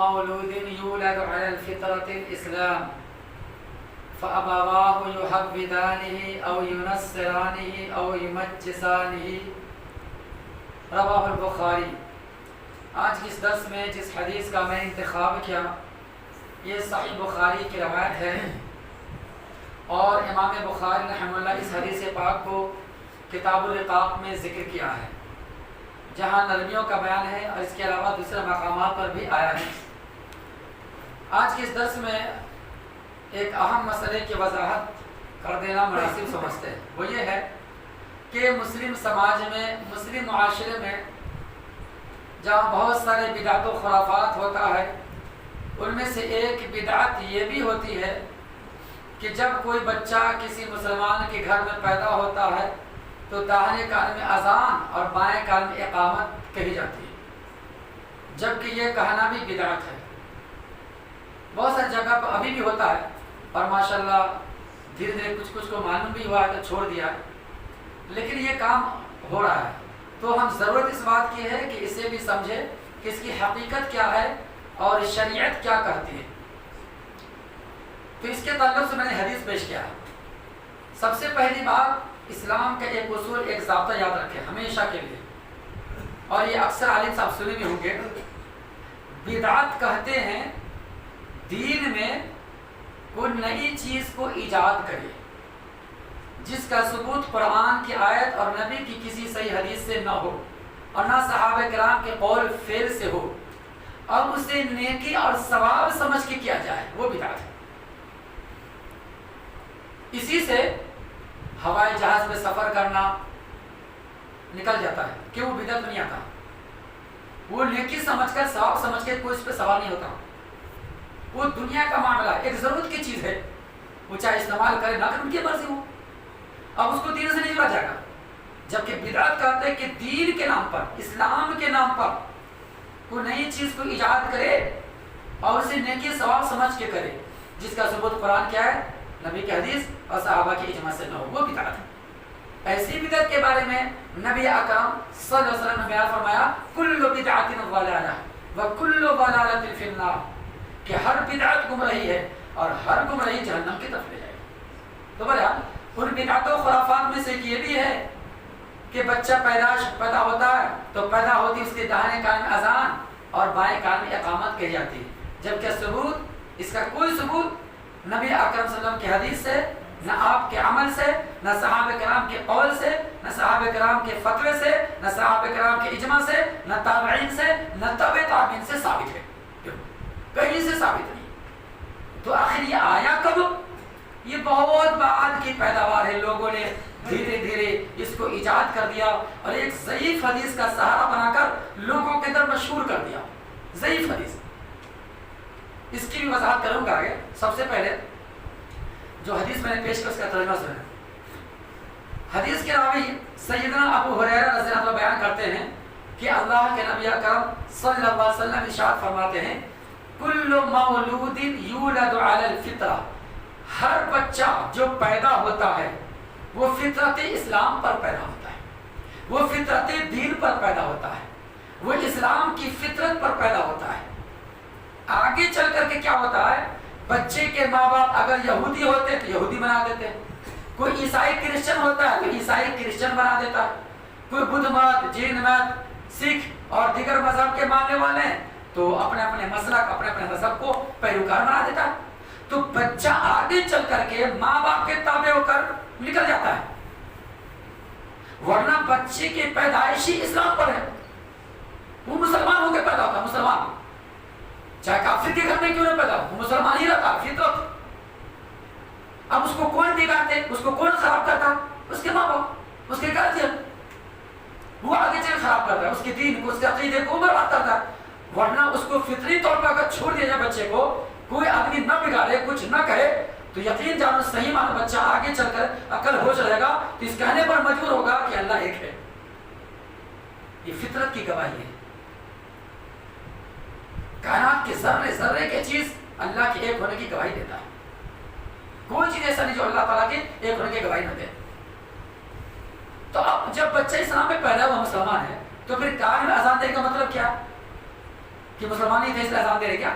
مولود یولد علی الفطرۃ الاسلام فابواہ یحودانہ او ینصرانہ او یمجسانہ، رواہ البخاری۔ آج کے اس درس میں جس حدیث کا میں انتخاب کیا یہ صحیح بخاری کی روایت ہے، اور امام بخاری رحمہ اللہ اس حدیث پاک کو کتاب الرقاق میں ذکر کیا ہے، جہاں نرمیوں کا بیان ہے اور اس کے علاوہ دوسرے مقامات پر بھی آیا ہے۔ آج کے اس درس میں ایک اہم مسئلے کی وضاحت کر دینا مناسب سمجھتے ہیں، وہ یہ ہے کہ مسلم سماج میں، مسلم معاشرے میں جہاں بہت سارے بدعت و خرافات ہوتا ہے، ان میں سے ایک بدعت یہ بھی ہوتی ہے کہ جب کوئی بچہ کسی مسلمان کے گھر میں پیدا ہوتا ہے تو داہنے کان میں اذان اور بائیں کان میں اقامت کہی جاتی ہے، جبکہ یہ کہنا بھی بدعت ہے۔ بہت ساری جگہ پر ابھی بھی ہوتا ہے، اور ماشاءاللہ دھیرے دھیرے کچھ کو معلوم بھی ہوا ہے تو چھوڑ دیا ہے، لیکن یہ کام ہو رہا ہے، تو ہم ضرورت اس بات کی ہے کہ اسے بھی سمجھے کہ اس کی حقیقت کیا ہے اور شریعت کیا کہتی ہے۔ تو اس کے تعلق سے میں نے حدیث پیش کیا ہے۔ سب سے پہلی بات، اسلام کا ایک اصول، ایک ضابطہ یاد رکھیں ہمیشہ کے لیے، اور یہ اکثر عالم صاحب سنے بھی ہوں گے۔ بدعت کہتے ہیں دین میں کوئی نئی چیز کو ایجاد کرے جس کا ثبوت قرآن کی آیت اور نبی کی کسی صحیح حدیث سے نہ ہو، اور نہ صحابہ کرام کے قول فعل سے ہو، اور اسے نیکی اور ثواب سمجھ کے کیا جائے، وہ بدعت ہے۔ اسی سے ہوائی جہاز میں سفر کرنا نکل جاتا ہے کہ وہ بدعت نہیں آتا، وہ نیکی سمجھ کر، ثواب سمجھ کے کوئی اس پہ سوال نہیں ہوتا، وہ دنیا کا معاملہ ایک ضرورت کی چیز ہے، وہ چاہے استعمال کرے نہ کرے ان کی مرضی ہو، اب اس کو دین سے نہیں جوڑا جائے گا۔ جبکہ بدعت کہتے ہیں کہ دین کے نام پر، اسلام کے نام پر کوئی نئی چیز کو ایجاد کرے اور اسے نیکی ثواب سمجھ کے کرے جس کا ثبوت قرآن کیا ہے، نبی کی حدیث اور صحابہ کی اجماع سے نہ ہو، وہ بدعت ہے۔ ایسی بدعت کے بارے میں نبی اکرم صلی اللہ علیہ وسلم نے بیان فرمایا، کل بدعت ضلالہ وکل ضلالۃ فی النار، کہ ہر بدعت گمراہی ہے اور ہر گمراہی جہنم کی طرف لے جائے گی۔ تو بہرحال ان بدعت و خرافات میں سے یہ بھی ہے کہ بچہ پیدا ہوتا ہے تو پیدا ہوتی اس کے داہنے کان میں اذان اور بائیں کان میں اقامت کہی جاتی ہے، جبکہ ثبوت، اس کا کوئی ثبوت نبی اکرم صلی اللہ علیہ وسلم کی حدیث سے، نہ آپ کے عمل سے، نہ صحابہ کرام کے قول سے، نہ صحابہ کرام کے فتوے سے، نہ صحابہ کرام کے اجماع سے، نہ تابعین سے، نہ تبع تابعین سے ثابت ہے، کہیں سے ثابت نہیں۔ تو آخر یہ آیا کب؟ یہ بہت بعد کی پیداوار ہے، لوگوں نے دھیرے دھیرے اس کو ایجاد کر دیا اور ایک ضعیف حدیث کا سہارا بنا کر لوگوں کے اندر مشہور کر دیا، ضعیف حدیث۔ اس کی بھی وضاحت کروں گا آگے۔ سب سے پہلے جو حدیث میں نے پیش کیا اس کا ترجمہ سنیں۔ حدیث کے راوی سیدنا ابو ہریرہ رضی اللہ عنہ بیان کرتے ہیں کہ اللہ کے نبی اکرم صلی اللہ علیہ وسلم ارشاد فرماتے ہیں، کل مولود یولد علی الفطرہ، ہر بچہ جو پیدا ہوتا ہے وہ فطرت اسلام پر پیدا ہوتا ہے، وہ فطرت دین پر پیدا ہوتا ہے، وہ اسلام کی فطرت پر پیدا ہوتا ہے۔ آگے چل کر کے کیا ہوتا ہے، بچے کے ماں باپ اگر یہودی ہوتے تو یہودی بنا دیتے، کوئی عیسائی کرسچن ہوتا ہے تو عیسائی کرسچن بنا دیتا ہے، کوئی بدھ مت، جین مت، سکھ اور دیگر مذہب کے ماننے والے ہیں تو اپنے اپنے مسلک، اپنے اپنے مذہب کو پیروکار بنا دیتا ہے۔ تو بچہ آگے چل کر کے ماں باپ کے تابع ہو کر نکل جاتا ہے، ورنہ بچے کی پیدائشی اسلام پر ہے، وہ مسلمان ہو کے پیدا ہوتا ہے، مسلمان، چاہے کافر کے گھر میں کیوں نہ پیدا ہو، وہ مسلمان ہی رہتا، فطرت۔ اب اس کو کون بگاڑتے، اس کو کون خراب کرتا، اس کے ماں باپ، اس کے گارجین، وہ آگے چل خراب کرتا ہے، اس کے دین کو، اس کے عقیدے کو برباد کرتا ہے۔ ورنہ اس کو فطری طور پر اگر چھوڑ دیا جائے بچے کو، کوئی آدمی نہ بگاڑے، کچھ نہ کہے، تو یقین جانو صحیح معنی بچہ آگے چل کر عقل ہوش رہے گا تو اس کہنے پر مجبور ہوگا کہ اللہ ایک ہے۔ یہ فطرت کی گواہی ہے، کائنات کے ذرے ذرے کی چیز اللہ کے ایک ہونے کی گواہی دیتا ہے، کوئی چیز ایسا نہیں جو اللہ تعالیٰ کے ایک ہونے کی گواہی نہ دے۔ تو اب جب بچہ اسلام میں پیدا ہوا مسلمان ہے تو پھر کان میں اذان دینے کا مطلب کیا؟ کہ مسلمان نہیں تھے اس لیے اذان دے رہے کیا؟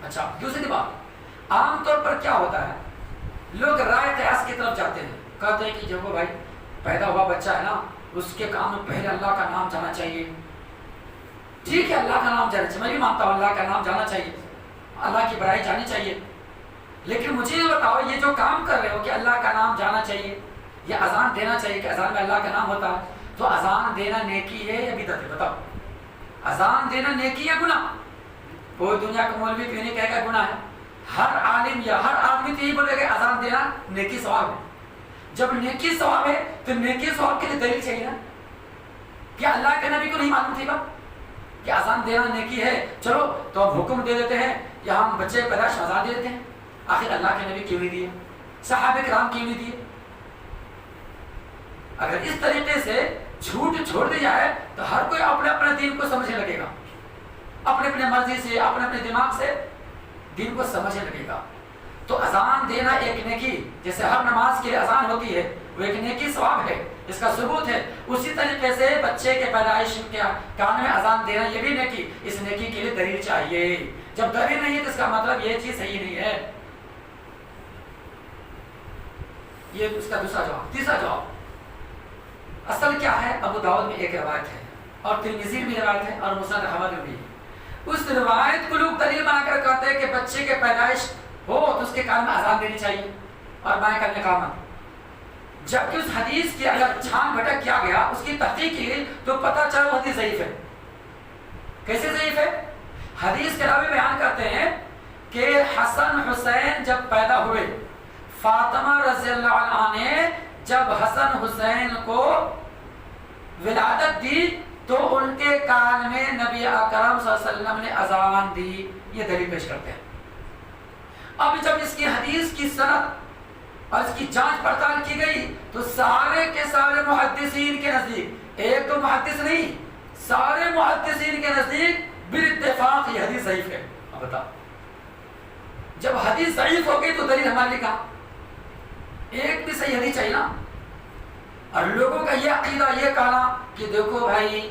اچھا دوسری بات، عام طور پر کیا ہوتا ہے، لوگ رائے قیاس کی طرف جاتے ہیں، کہتے ہیں کہ جب وہ بھائی پیدا ہوا بچہ ہے نا، اس کے کام میں پہلے اللہ کا نام جانا چاہیے. ٹھیک ہے اللہ کا نام جانا چاہیے، میں بھی مانتا ہوں اللہ کا نام جانا چاہیے، اللہ کی بڑائی جانی چاہیے، لیکن مجھے یہ بتاؤ یہ جو کام کر رہے ہو کہ اللہ کا نام جانا چاہیے یا اذان دینا چاہیے کہ اذان میں اللہ کا نام ہوتا ہے، تو اذان دینا نیکی ہے یا بدعت ہے؟ بتاؤ. اذان دینا نیکی ہے گناہ؟ کوئی دنیا کا مولوی کیوں نہیں کہے گا گناہ ہے؟ ہر عالم یا ہر آدمی تو یہی بولے گا اذان دینا نیکی ثواب ہے. جب نیکی ثواب ہے تو نیکی ثواب کے لیے دلیل چاہیے نا. کیا اللہ کے نبی کو نہیں معلوم تھی بات کہ اذان دینا نیکی ہے؟ چلو تو اب حکم دے دیتے ہیں یا ہم بچے پیدائش اذان دے دیتے ہیں. آخر اللہ کے نبی کیوں نہیں دیے؟ صحابہ کرام کیوں نہیں دیے؟ اگر اس طریقے سے جھوٹ چھوڑ دی جائے تو ہر کوئی اپنے اپنے دین کو سمجھنے لگے گا، اپنے اپنے مرضی سے اپنے اپنے دماغ سے دین کو سمجھنے لگے گا. تو اذان دینا ایک نیکی، جیسے ہر نماز کے لیے اذان ہوتی ہے وہ ایک نیکی ثواب ہے، اس کا ثبوت ہے. اسی طریقے سے بچے کے پیدائش کے کان میں اذان دینا یہ بھی نیکی، اس نیکی کے لیے دلیل چاہیے. جب دلیل نہیں ہے تو اس کا مطلب یہ چیز صحیح نہیں ہے. یہ اس کا دوسرا جواب. تیسرا جواب، اصل کیا ہے؟ ابو داؤد میں ایک روایت ہے اور ترمذی میں بھی روایت ہے اور مسند احمد میں بھی. اس روایت کو لوگ دلیل بنا کر کہتے ہیں کہ بچے کے پیدائش ہو تو اس کے کان میں اذان دینی چاہیے اور بائیں کان میں اقامت. جبکہ اس حدیث کی اگر چھان بھٹک کیا گیا، اس کی تحقیق کی تو پتہ چلا وہ حدیث ضعیف ہے. کیسے ضعیف ہے؟ حدیث کے راوی بیان کرتے ہیں کہ حسن حسین جب پیدا ہوئے، فاطمہ رضی اللہ عنہا نے جب حسن حسین کو ولادت دی تو ان کے کان میں نبی اکرم صلی اللہ علیہ وسلم نے اذان دی. یہ دلیل پیش کرتے ہیں. اب جب اس کی حدیث کی سند اور اس کی جانچ پڑتال کی گئی تو سارے کے سارے محدثین کے نزدیک، ایک تو محدث نہیں، سارے محدثین کے نزدیک بالاتفاق یہ حدیث ضعیف ہے. اب بتا، جب حدیث ضعیف ہو گئی تو دلیل ہمارے لیے کہاں؟ ایک بھی صحیح حدیث چاہیے نا. اور لوگوں کا یہ عقیدہ، یہ کہنا کہ دیکھو بھائی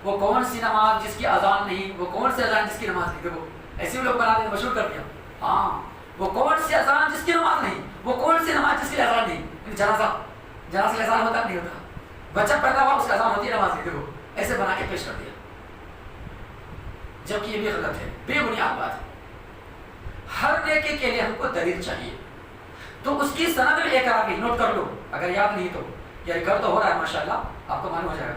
وہ کون سی نماز جس کی اذان نہیں، وہ کون سی اذان جس کی نماز نہیں. دیکھو ایسے بھی لوگ بنا دیں، مشہور کر دیا. ہاں وہ کون سی اذان جس کی نماز نہیں، وہ کون سی نماز جس کی اذان نہیں. جنازہ اذان ہوتا نہیں ہوتا، بچہ پیدا ہوا اس کا اذان ہوتی ہے، نماز نہیں. دیکھو ایسے بنا کے پیش کر دیا، جبکہ یہ بھی غلط ہے، بے بنیاد بات ہے. ہر نیکی کے لیے ہم کو دلیل چاہیے. تو اس کی سند میں ایک راوی نوٹ کر لو، اگر یاد نہیں تو یہ ریکارڈ تو ہو رہا ہے ماشاءاللہ، آپ کو معلوم ہو جائے گا.